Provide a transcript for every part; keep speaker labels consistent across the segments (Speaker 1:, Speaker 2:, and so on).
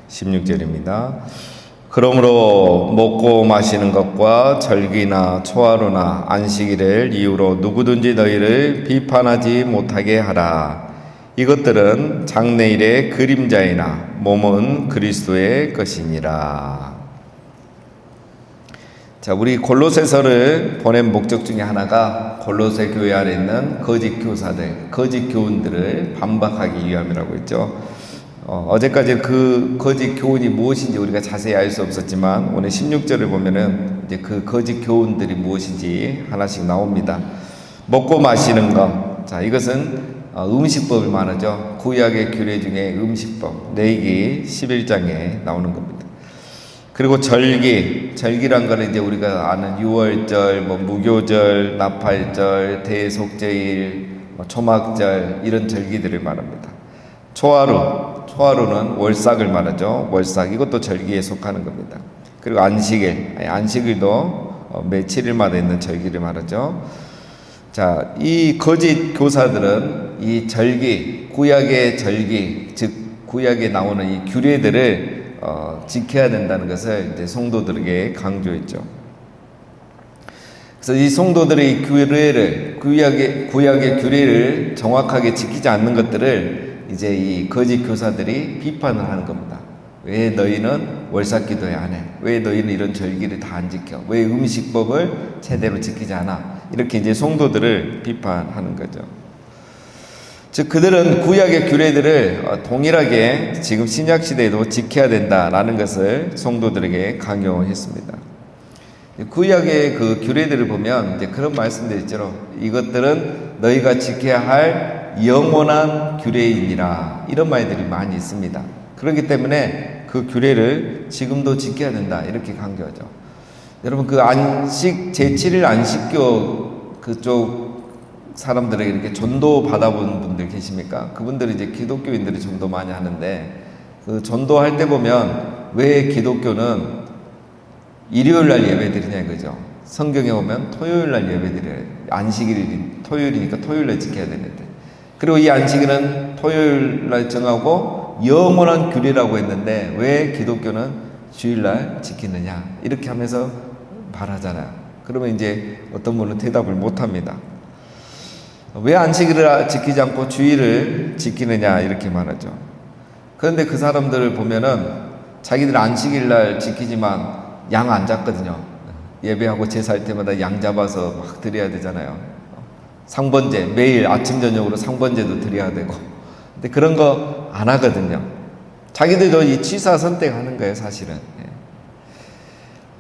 Speaker 1: 16절입니다. 그러므로 먹고 마시는 것과 절기나 초하루나 안식일을 이유로 누구든지 너희를 비판하지 못하게 하라. 이것들은 장래일의 그림자이나 몸은 그리스도의 것이니라. 자, 우리 골로새서를 보낸 목적 중에 하나가 골로새 교회 안에 있는 거짓 교사들, 거짓 교훈들을 반박하기 위함이라고 했죠. 어제까지 그 거짓 교훈이 무엇인지 우리가 자세히 알 수 없었지만 오늘 16절을 보면은 이제 그 거짓 교훈들이 무엇인지 하나씩 나옵니다. 먹고 마시는 것. 자, 이것은 음식법을 말하죠. 구약의 규례 중에 음식법, 레위기 11장에 나오는 겁니다. 그리고 절기란 거는 이제 우리가 아는 유월절, 무교절, 나팔절, 대속제일, 초막절 이런 절기들을 말합니다. 초하루는 월삭을 말하죠. 월삭 이것도 절기에 속하는 겁니다. 그리고 안식일도 며칠일마다 있는 절기를 말하죠. 자, 이 거짓 교사들은 이 절기, 구약의 절기, 즉 구약에 나오는 이 규례들을 지켜야 된다는 것을 이제 성도들에게 강조했죠. 그래서 이 성도들의 구약의 규례를 정확하게 지키지 않는 것들을 이제 이 거짓 교사들이 비판을 하는 겁니다. 왜 너희는 월삭기도회 안 해? 왜 너희는 이런 절기를 다 안 지켜? 왜 음식법을 제대로 지키지 않아? 이렇게 이제 성도들을 비판하는 거죠. 즉 그들은 구약의 규례들을 동일하게 지금 신약 시대에도 지켜야 된다라는 것을 성도들에게 강요했습니다. 구약의 그 규례들을 보면 이제 그런 말씀들 있죠. 이것들은 너희가 지켜야 할 영원한 규례이니라 이런 말들이 많이 있습니다. 그렇기 때문에 그 규례를 지금도 지켜야 된다 이렇게 강조하죠. 여러분 그 안식 제7일 안식교 그쪽 사람들에게 이렇게 전도 받아본 분들 계십니까? 그분들이 이제 기독교인들이 전도 많이 하는데 그 전도할 때 보면 왜 기독교는 일요일 날 예배 드리냐 이거죠. 성경에 보면 토요일 날 예배 드려요. 안식일이 토요일이니까 토요일 날 지켜야 되는데. 그리고 이 안식일은 토요일 날 정하고 영원한 규례라고 했는데 왜 기독교는 주일 날 지키느냐 이렇게 하면서 말하잖아요. 그러면 이제 어떤 분은 대답을 못 합니다. 왜 안식일을 지키지 않고 주일을 지키느냐 이렇게 말하죠. 그런데 그 사람들을 보면은 자기들 안식일 날 지키지만 양 안 잡거든요. 예배하고 제사할 때마다 양 잡아서 막 드려야 되잖아요. 상번제 매일 아침 저녁으로 상번제도 드려야 되고. 근데 그런 거 안 하거든요. 자기들도 이 취사 선택하는 거예요, 사실은.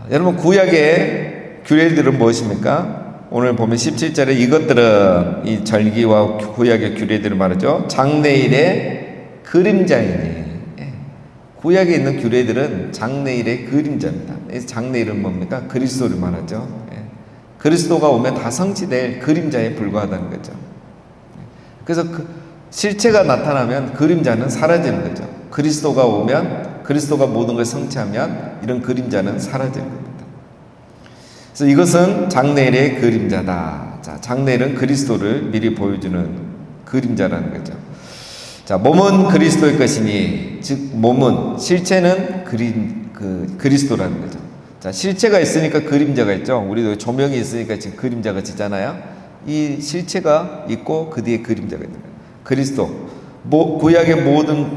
Speaker 1: 여러분 구약의 규례들은 무엇입니까? 오늘 보면 17절에 이것들은 이 절기와 구약의 규례들을 말하죠. 장래일의 그림자이니. 구약에 있는 규례들은 장래일의 그림자입니다. 장래일은 뭡니까? 그리스도를 말하죠. 그리스도가 오면 다 성취될 그림자에 불과하다는 거죠. 그래서 실체가 나타나면 그림자는 사라지는 거죠. 그리스도가 오면 그리스도가 모든 걸 성취하면 이런 그림자는 사라지는 겁니다. 그래서 이것은 장래일의 그림자다. 자, 장래일은 그리스도를 미리 보여주는 그림자라는 거죠. 자, 몸은 그리스도의 것이니, 즉 몸은 실체는 그리스도라는 거죠. 자, 실체가 있으니까 그림자가 있죠. 우리도 조명이 있으니까 지금 그림자가 지잖아요. 이 실체가 있고 그 뒤에 그림자가 있는 거예요. 그리스도. 구약의 모든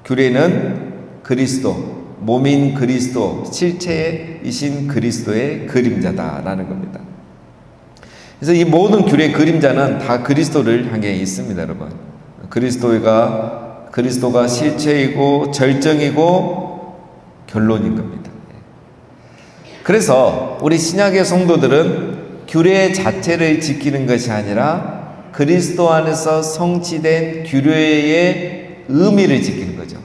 Speaker 1: 규례는 그리스도, 몸인 그리스도, 실체이신 그리스도의 그림자다라는 겁니다. 그래서 이 모든 규례의 그림자는 다 그리스도를 향해 있습니다, 여러분. 그리스도가 실체이고 절정이고 결론인 겁니다. 그래서 우리 신약의 성도들은 규례 자체를 지키는 것이 아니라 그리스도 안에서 성취된 규례의 의미를 지키는 거죠.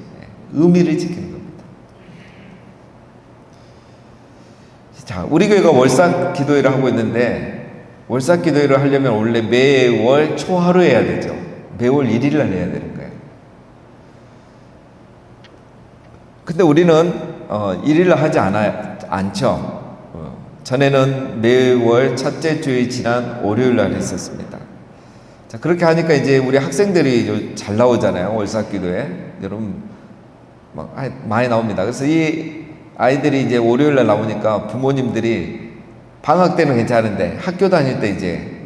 Speaker 1: 의미를 지키는 겁니다. 자, 우리 교회가 월삭 기도회를 하고 있는데 월삭 기도회를 하려면 원래 매월 초하루 해야 되죠. 매월 1일 날 해야 되는 거예요. 근데 우리는 1일 날 하지 않죠. 전에는 매월 첫째 주일 지난 월요일 날 했었습니다. 자, 그렇게 하니까 이제 우리 학생들이 잘 나오잖아요. 월삭 기도회. 여러분 막 많이 나옵니다. 그래서 이 아이들이 이제 월요일날 나오니까 부모님들이 방학 때는 괜찮은데 학교 다닐 때 이제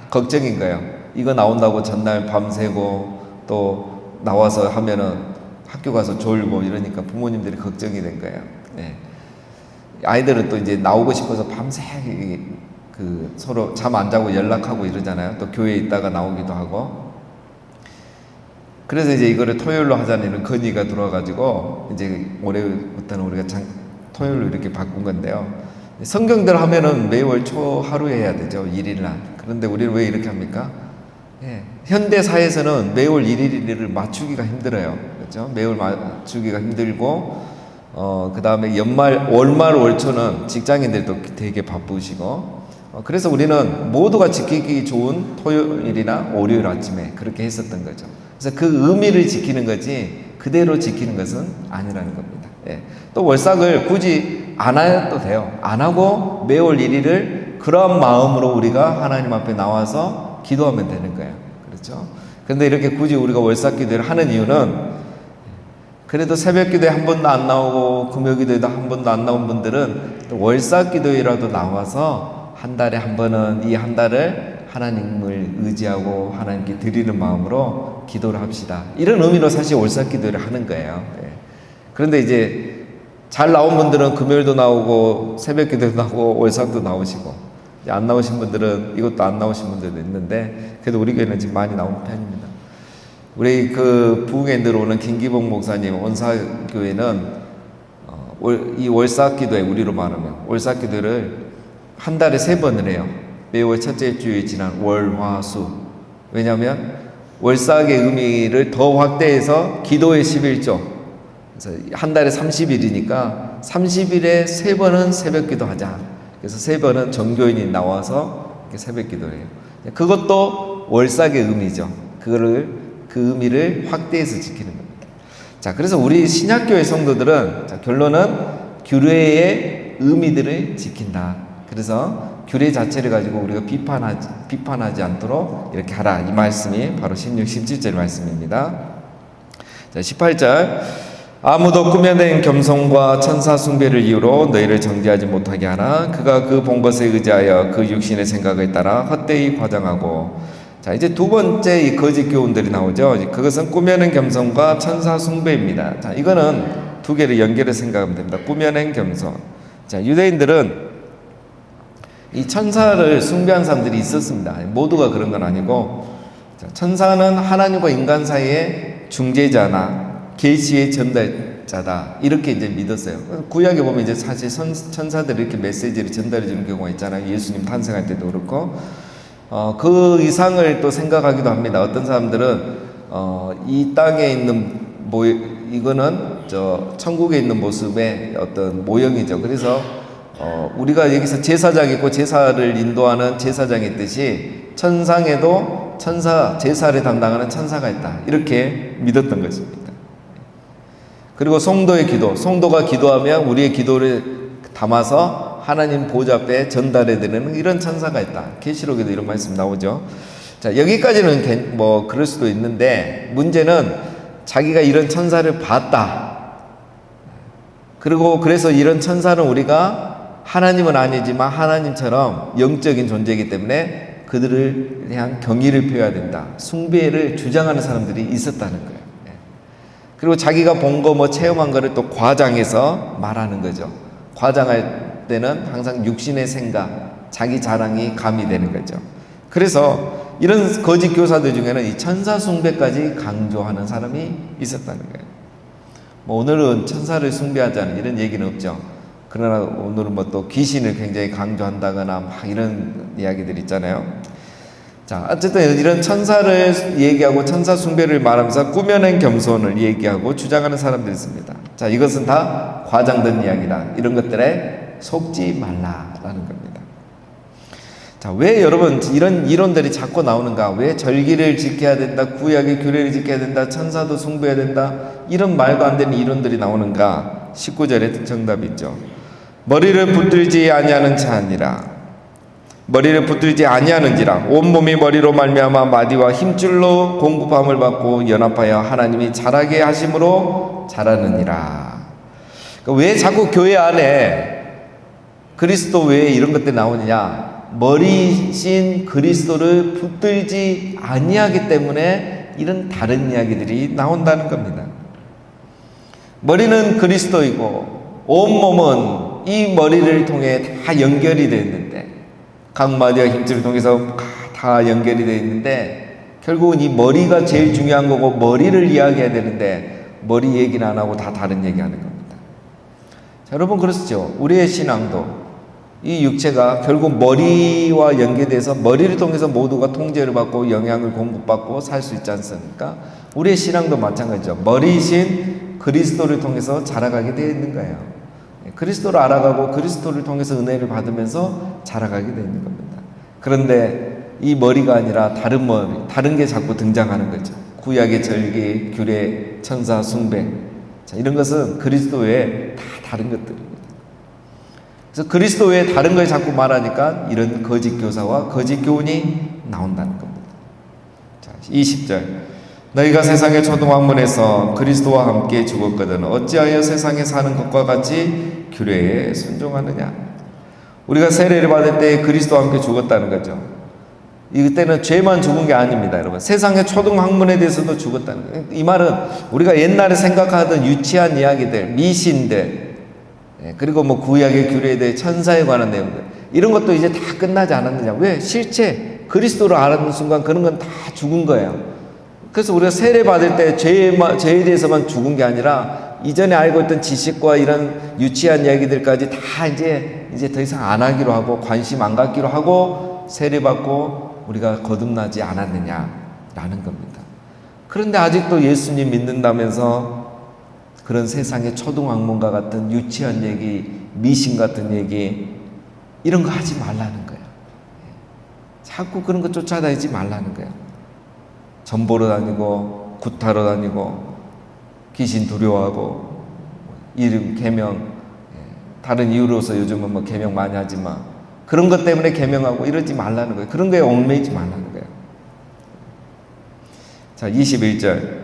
Speaker 1: 걱정인 거예요. 이거 나온다고 전날 밤새고 또 나와서 하면은 학교 가서 졸고 이러니까 부모님들이 걱정이 된 거예요. 네. 아이들은 또 이제 나오고 싶어서 밤새 그 서로 잠 안 자고 연락하고 이러잖아요. 또 교회에 있다가 나오기도 하고. 그래서 이제 이거를 토요일로 하자는 이런 건의가 들어와가지고 이제 올해부터는 우리가 토요일로 이렇게 바꾼 건데요. 성경대로 하면은 매월 초 하루에 해야 되죠. 1일날. 그런데 우리는 왜 이렇게 합니까? 예. 현대 사회에서는 매월 1일을 맞추기가 힘들어요. 그렇죠? 매월 맞추기가 힘들고, 그 다음에 월말 월초는 직장인들도 되게 바쁘시고, 그래서 우리는 모두가 지키기 좋은 토요일이나 월요일 아침에 그렇게 했었던 거죠. 그래서 그 의미를 지키는 거지 그대로 지키는 것은 아니라는 겁니다. 예. 또 월삭을 굳이 안 해도 돼요. 안 하고 매월 1일을 그런 마음으로 우리가 하나님 앞에 나와서 기도하면 되는 거예요. 그렇죠? 그런데 이렇게 굳이 우리가 월삭 기도를 하는 이유는 그래도 새벽 기도에 한 번도 안 나오고 금요 기도에도 한 번도 안 나온 분들은 월삭 기도에라도 나와서 한 달에 한 번은 이 한 달을 하나님을 의지하고 하나님께 드리는 마음으로 기도를 합시다. 이런 의미로 사실 월삭 기도를 하는 거예요. 예. 그런데 이제 잘 나온 분들은 금요일도 나오고 새벽 기도도 나오고 월삭도 나오시고, 안 나오신 분들은 이것도 안 나오신 분들도 있는데, 그래도 우리 교회는 지금 많이 나오는 편입니다. 우리 그 부흥에 들어오는 김기봉 목사님 온사교회는 이 월삭 기도에, 우리로 말하면 월삭 기도를 한 달에 3번을 해요. 매월 첫째 주에 지난 월, 화, 수. 왜냐하면 월삭의 의미를 더 확대해서 기도의 11조. 그래서 한 달에 30일이니까 30일에 3번은 새벽 기도 하자. 그래서 3번은 정교인이 나와서 이렇게 새벽 기도를 해요. 그것도 월삭의 의미죠. 그 의미를 확대해서 지키는 겁니다. 자, 그래서 우리 신약교회 성도들은, 자, 결론은 규례의 의미들을 지킨다. 그래서 규례 자체를 가지고 우리가 비판하지 않도록 이렇게 하라. 이 말씀이 바로 16, 17절 말씀입니다. 자, 18절. 아무도 꾸며낸 겸손과 천사 숭배를 이유로 너희를 정죄하지 못하게 하라. 그가 그 본 것에 의지하여 그 육신의 생각에 따라 헛되이 과장하고. 자, 이제 두 번째 이 거짓 교훈들이 나오죠. 그것은 꾸며낸 겸손과 천사 숭배입니다. 자, 이거는 두 개를 연결해서 생각하면 됩니다. 꾸며낸 겸손. 자, 유대인들은 이 천사를 숭배한 사람들이 있었습니다. 모두가 그런 건 아니고, 천사는 하나님과 인간 사이의 중재자나 계시의 전달자다, 이렇게 이제 믿었어요. 구약에 보면 이제 사실 천사들이 이렇게 메시지를 전달해 주는 경우가 있잖아요. 예수님 탄생할 때도 그렇고, 그 이상을 또 생각하기도 합니다. 어떤 사람들은 이 땅에 있는 이거는 천국에 있는 모습의 어떤 모형이죠. 그래서 우리가 여기서 제사장이 있고 제사를 인도하는 제사장이 있듯이 천상에도 제사를 담당하는 천사가 있다, 이렇게 믿었던 것입니다. 그리고 성도의 기도, 성도가 기도하면 우리의 기도를 담아서 하나님 보좌 앞에 전달해드리는 이런 천사가 있다. 계시록에도 이런 말씀 나오죠. 자, 여기까지는 뭐 그럴 수도 있는데, 문제는 자기가 이런 천사를 봤다. 그리고 그래서 이런 천사는 우리가 하나님은 아니지만 하나님처럼 영적인 존재이기 때문에 그들을 대한 경의를 표해야 된다, 숭배를 주장하는 사람들이 있었다는 거예요. 그리고 자기가 본 거 뭐 체험한 거를 또 과장해서 말하는 거죠. 과장할 때는 항상 육신의 생각, 자기 자랑이 가미되는 거죠. 그래서 이런 거짓 교사들 중에는 이 천사 숭배까지 강조하는 사람이 있었다는 거예요. 뭐 오늘은 천사를 숭배하자는 이런 얘기는 없죠. 그러나 오늘은 뭐 또 귀신을 굉장히 강조한다거나 막 이런 이야기들 있잖아요. 자, 어쨌든 이런 천사를 얘기하고 천사 숭배를 말하면서 꾸며낸 겸손을 얘기하고 주장하는 사람들이 있습니다. 자, 이것은 다 과장된 이야기다. 이런 것들에 속지 말라라는 겁니다. 자, 왜 여러분 이런 이론들이 자꾸 나오는가? 왜 절기를 지켜야 된다, 구약의 규례를 지켜야 된다, 천사도 숭배해야 된다, 이런 말도 안 되는 이론들이 나오는가? 19절에 정답이 있죠. 머리를 붙들지 아니하는 자 아니라 머리를 붙들지 아니하는지라 온몸이 머리로 말미암아 마디와 힘줄로 공급함을 받고 연합하여 하나님이 자라게 하심으로 자라느니라. 그러니까 왜 자꾸 교회 안에 그리스도 외에 이런 것들이 나오느냐? 머리신 그리스도를 붙들지 아니하기 때문에 이런 다른 이야기들이 나온다는 겁니다. 머리는 그리스도이고 온몸은 이 머리를 통해 다 연결이 되어 있는데, 각 마디와 힘줄을 통해서 다 연결이 되어 있는데, 결국은 이 머리가 제일 중요한 거고 머리를 이야기해야 되는데 머리 얘기는 안 하고 다 다른 얘기하는 겁니다. 자, 여러분 그렇죠? 우리의 신앙도 이 육체가 결국 머리와 연계돼서 머리를 통해서 모두가 통제를 받고 영향을 공급받고 살 수 있지 않습니까? 우리의 신앙도 마찬가지죠. 머리이신 그리스도를 통해서 자라가게 되어 있는 거예요. 그리스도를 알아가고 그리스도를 통해서 은혜를 받으면서 자라가게 되어 있는 겁니다. 그런데 이 머리가 아니라 다른 머리, 다른 게 자꾸 등장하는 거죠. 구약의 절기, 규례, 천사, 숭배. 자, 이런 것은 그리스도 외에 다 다른 것들입니다. 그래서 그리스도 외에 다른 걸 자꾸 말하니까 이런 거짓 교사와 거짓 교훈이 나온다는 겁니다. 자, 20절. 너희가 세상의 초등학문에서 그리스도와 함께 죽었거든 어찌하여 세상에 사는 것과 같이 규례에 순종하느냐. 우리가 세례를 받을 때 그리스도와 함께 죽었다는 거죠. 이때는 죄만 죽은 게 아닙니다, 여러분. 세상의 초등학문에 대해서도 죽었다는 거예요. 이 말은 우리가 옛날에 생각하던 유치한 이야기들, 미신들, 그리고 뭐 구약의 규례에 대해 천사에 관한 내용들, 이런 것도 이제 다 끝나지 않았느냐. 왜? 실체 그리스도를 알았는 순간 그런 건 다 죽은 거예요. 그래서 우리가 세례 받을 때 죄에 대해서만 죽은 게 아니라 이전에 알고 있던 지식과 이런 유치한 이야기들까지 다 이제 더 이상 안 하기로 하고 관심 안 갖기로 하고 세례 받고 우리가 거듭나지 않았느냐라는 겁니다. 그런데 아직도 예수님 믿는다면서 그런 세상의 초등학문과 같은 유치한 얘기, 미신 같은 얘기, 이런 거 하지 말라는 거예요. 자꾸 그런 거 쫓아다니지 말라는 거예요. 전 보러 다니고 구타러 다니고 귀신 두려워하고 이름 계명, 다른 이유로서 요즘은 뭐 계명 많이 하지만 그런 것 때문에 계명하고 이러지 말라는 거예요. 그런 거에 얽매이지 말라는 거예요. 자, 21절.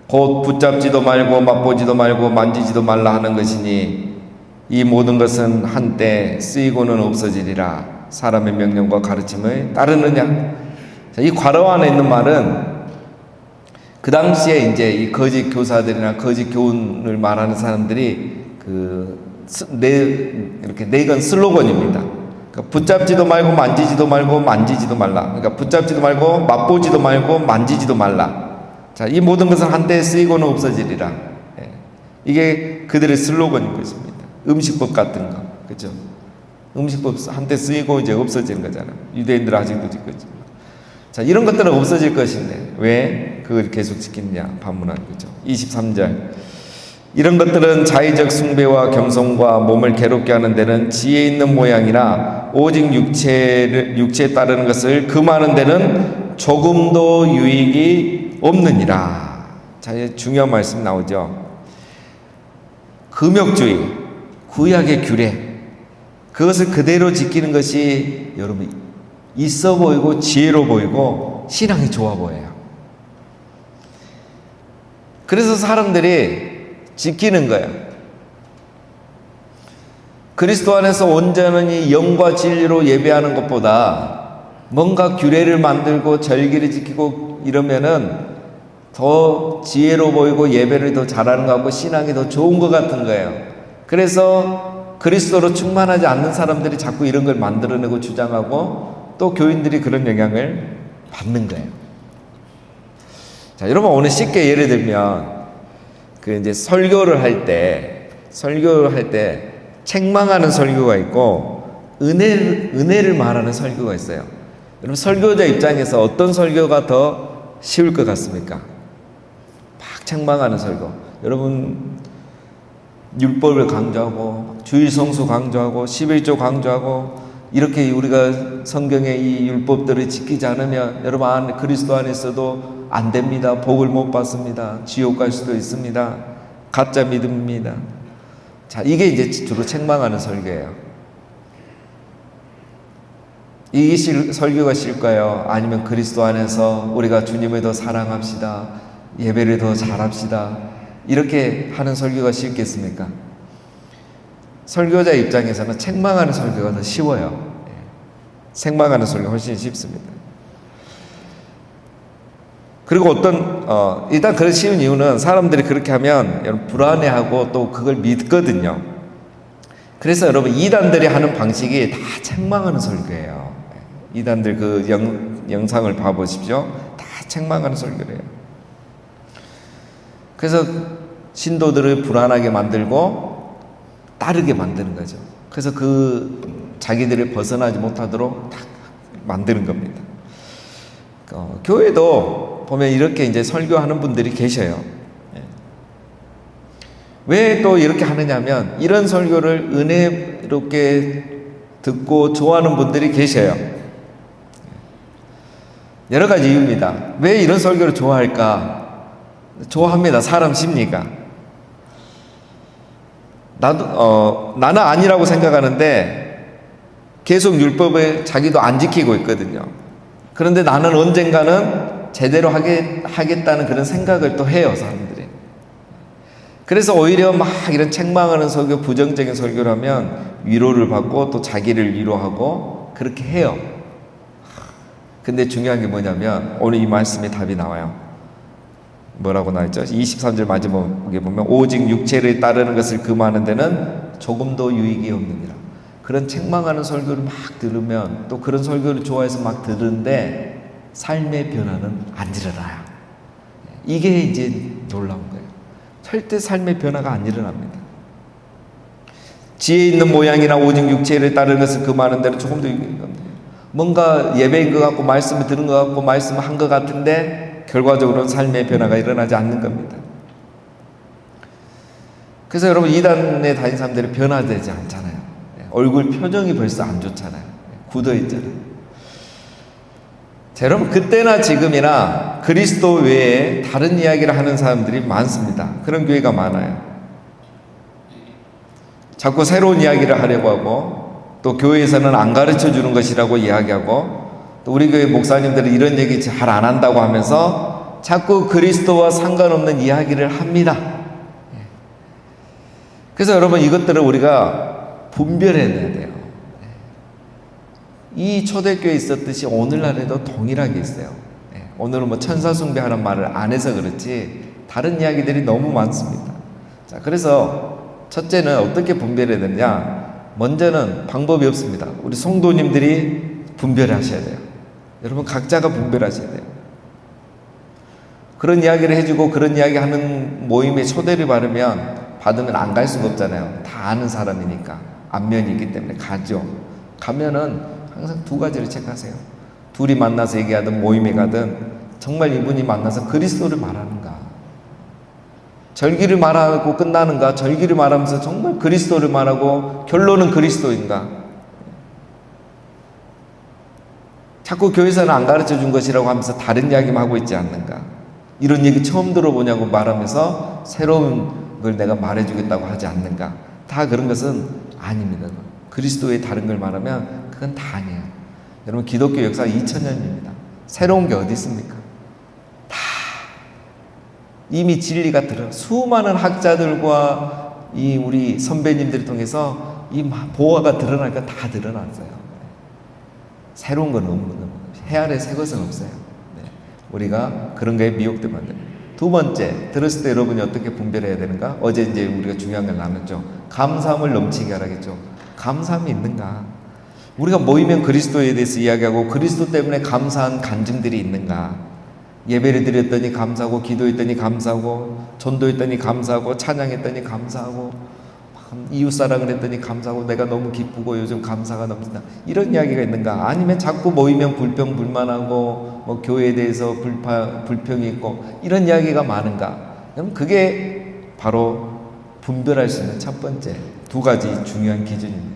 Speaker 1: 곧 붙잡지도 말고 맛보지도 말고 만지지도 말라 하는 것이니 이 모든 것은 한때 쓰이고는 없어지리라. 사람의 명령과 가르침을 따르느냐. 자, 이 괄호 안에 있는 말은 그 당시에 이제 이 거짓 교사들이나 거짓 교훈을 말하는 사람들이 이렇게 내건 슬로건입니다. 그러니까 붙잡지도 말고 만지지도 말고 만지지도 말라. 그러니까 붙잡지도 말고 맛보지도 말고 만지지도 말라. 자, 이 모든 것은 한때 쓰이고는 없어지리라. 이게 그들의 슬로건인 것입니다. 음식법 같은 거, 그렇죠? 음식법 한때 쓰이고 이제 없어지는 거잖아요. 유대인들은 아직도 짓고 있죠. 자, 이런 것들은 없어질 것인데 왜 그걸 계속 지키느냐 반문하는 거죠. 23절. 이런 것들은 자의적 숭배와 겸손과 몸을 괴롭게 하는 데는 지혜 있는 모양이나 오직 육체에 따르는 것을 금하는 데는 조금도 유익이 없느니라. 자, 중요한 말씀 나오죠. 금욕주의, 구약의 규례, 그것을 그대로 지키는 것이 여러분 있어 보이고 지혜로 보이고 신앙이 좋아 보여요. 그래서 사람들이 지키는 거예요. 그리스도 안에서 온전히 영과 진리로 예배하는 것보다 뭔가 규례를 만들고 절기를 지키고 이러면은 더 지혜로 보이고 예배를 더 잘하는 것 같고 신앙이 더 좋은 것 같은 거예요. 그래서 그리스도로 충만하지 않는 사람들이 자꾸 이런 걸 만들어내고 주장하고 또 교인들이 그런 영향을 받는 거예요. 자, 여러분 오늘 쉽게 예를 들면 이제 설교를 할 때 책망하는 설교가 있고 은혜를 말하는 설교가 있어요. 여러분 설교자 입장에서 어떤 설교가 더 쉬울 것 같습니까? 막 책망하는 설교. 여러분 율법을 강조하고 주일 성수 강조하고 11조 강조하고 이렇게 우리가 성경의 이 율법들을 지키지 않으면 여러분 그리스도 안에서도 안 됩니다. 복을 못 받습니다. 지옥 갈 수도 있습니다. 가짜 믿음입니다. 자, 이게 이제 주로 책망하는 설교예요. 이 설교가 싫을까요? 아니면 그리스도 안에서 우리가 주님을 더 사랑합시다, 예배를 더 잘합시다, 이렇게 하는 설교가 쉽겠습니까? 설교자 입장에서는 책망하는 설교가 더 쉬워요. 책망하는 설교가 훨씬 쉽습니다. 그리고 일단 그런 쉬운 이유는 사람들이 그렇게 하면 여러분 불안해하고 또 그걸 믿거든요. 그래서 여러분 이단들이 하는 방식이 다 책망하는 설교예요. 이단들 그 영상을 봐보십시오. 다 책망하는 설교래요. 그래서 신도들을 불안하게 만들고 따르게 만드는 거죠. 그래서 자기들이 벗어나지 못하도록 딱 만드는 겁니다. 교회도 보면 이렇게 이제 설교하는 분들이 계셔요. 왜 또 이렇게 하느냐면 이런 설교를 은혜롭게 듣고 좋아하는 분들이 계셔요. 여러 가지 이유입니다. 왜 이런 설교를 좋아할까? 좋아합니다. 사람 심리가. 나는 아니라고 생각하는데 계속 율법을 자기도 안 지키고 있거든요. 그런데 나는 언젠가는 제대로 하겠다는 그런 생각을 또 해요, 사람들이. 그래서 오히려 막 이런 책망하는 설교, 부정적인 설교를 하면 위로를 받고 또 자기를 위로하고 그렇게 해요. 근데 중요한 게 뭐냐면 오늘 이 말씀에 답이 나와요. 뭐라고 나왔죠? 23절 마지막에 보면 오직 육체를 따르는 것을 금하는 데는 조금도 유익이 없느니라. 그런 책망하는 설교를 막 들으면 또 그런 설교를 좋아해서 막 들은데 삶의 변화는 안 일어나요. 이게 이제 놀라운 거예요. 절대 삶의 변화가 안 일어납니다. 지혜 있는 모양이나 오직 육체를 따르는 것을 금하는 데는 조금도 유익이 없느니라. 뭔가 예배인 것 같고 말씀을 들은 것 같고 말씀을 한 것 같은데 결과적으로는 삶의 변화가 일어나지 않는 겁니다. 그래서 여러분 이단에 다닌 사람들이 변화되지 않잖아요. 얼굴 표정이 벌써 안 좋잖아요. 굳어있잖아요. 자, 여러분 그때나 지금이나 그리스도 외에 다른 이야기를 하는 사람들이 많습니다. 그런 교회가 많아요. 자꾸 새로운 이야기를 하려고 하고 또 교회에서는 안 가르쳐 주는 것이라고 이야기하고 또 우리 교회 목사님들은 이런 얘기 잘 안 한다고 하면서 자꾸 그리스도와 상관없는 이야기를 합니다. 그래서 여러분 이것들을 우리가 분별해내야 돼요. 이 초대교회에 있었듯이 오늘날에도 동일하게 있어요. 오늘은 뭐 천사 숭배하는 말을 안 해서 그렇지 다른 이야기들이 너무 많습니다. 자, 그래서 첫째는 어떻게 분별해야 되느냐? 먼저는 방법이 없습니다. 우리 성도님들이 분별하셔야 돼요. 여러분 각자가 분별하셔야 돼요. 그런 이야기를 해주고 그런 이야기 하는 모임에 초대를 받으면 안 갈 수가 없잖아요. 다 아는 사람이니까 안면이 있기 때문에 가죠. 가면은 항상 두 가지를 체크하세요. 둘이 만나서 얘기하든 모임에 가든 정말 이분이 만나서 그리스도를 말하는가, 절기를 말하고 끝나는가, 절기를 말하면서 정말 그리스도를 말하고 결론은 그리스도인가. 자꾸 교회에서는 안 가르쳐 준 것이라고 하면서 다른 이야기만 하고 있지 않는가. 이런 얘기 처음 들어보냐고 말하면서 새로운 걸 내가 말해주겠다고 하지 않는가. 다 그런 것은 아닙니다. 그리스도의 다른 걸 말하면 그건 다 아니에요. 여러분 기독교 역사 2000년입니다. 새로운 게 어디 있습니까? 다 이미 진리가 수많은 학자들과 이 우리 선배님들을 통해서 이 보화가 드러나니까 다 드러났어요. 새로운 건 없는 겁니다. 해 아래 새 것은 없어요. 우리가 그런 거에 미혹되면 안 됩니다. 두 번째, 들었을 때 여러분이 어떻게 분별해야 되는가? 어제 이제 우리가 중요한 걸 나눴죠. 감사함을 넘치게 하라겠죠. 감사함이 있는가? 우리가 모이면 그리스도에 대해서 이야기하고 그리스도 때문에 감사한 간증들이 있는가? 예배를 드렸더니 감사하고, 기도했더니 감사하고, 전도했더니 감사하고, 찬양했더니 감사하고, 이웃사랑을 했더니 감사하고, 내가 너무 기쁘고 요즘 감사가 넘친다. 이런 이야기가 있는가? 아니면 자꾸 모이면 불평불만하고 뭐 교회에 대해서 불평이 있고 이런 이야기가 많은가? 그럼 그게 바로 분별할 수 있는 첫 번째 두 가지 중요한 기준입니다.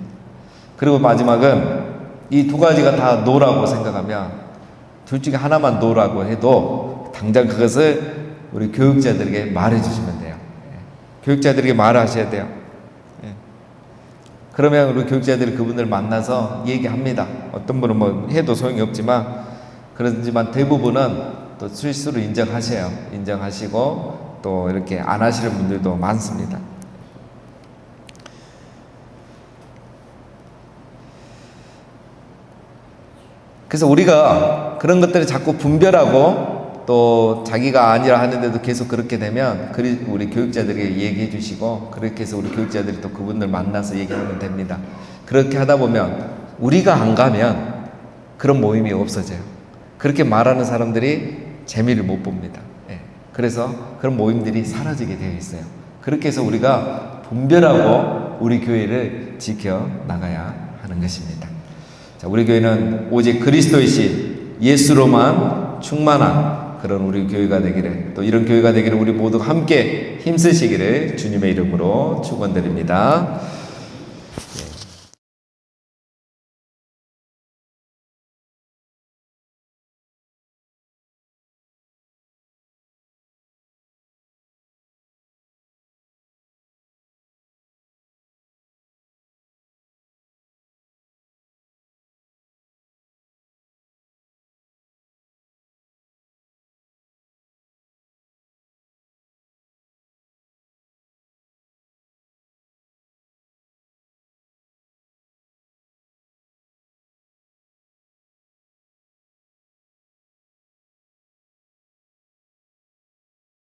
Speaker 1: 그리고 마지막은 이 두 가지가 다 노라고 생각하면 둘 중에 하나만 노라고 해도 당장 그것을 우리 교육자들에게 말해 주시면 돼요. 교육자들에게 말하셔야 돼요. 그러면 우리 교육자들이 그분들 만나서 얘기합니다. 어떤 분은 뭐 해도 소용이 없지만, 그렇지만 대부분은 또 실수를 인정하셔요. 인정하시고 또 이렇게 안 하시는 분들도 많습니다. 그래서 우리가 그런 것들을 자꾸 분별하고 또 자기가 아니라 하는데도 계속 그렇게 되면 우리 교육자들에게 얘기해 주시고, 그렇게 해서 우리 교육자들이 또 그분들 만나서 얘기하면 됩니다. 그렇게 하다 보면 우리가 안 가면 그런 모임이 없어져요. 그렇게 말하는 사람들이 재미를 못 봅니다. 예. 그래서 그런 모임들이 사라지게 되어 있어요. 그렇게 해서 우리가 분별하고 우리 교회를 지켜 나가야 하는 것입니다. 자, 우리 교회는 오직 그리스도이신 예수로만 충만한 그런 우리 교회가 되기를, 또 이런 교회가 되기를 우리 모두 함께 힘쓰시기를 주님의 이름으로 축원드립니다. 예.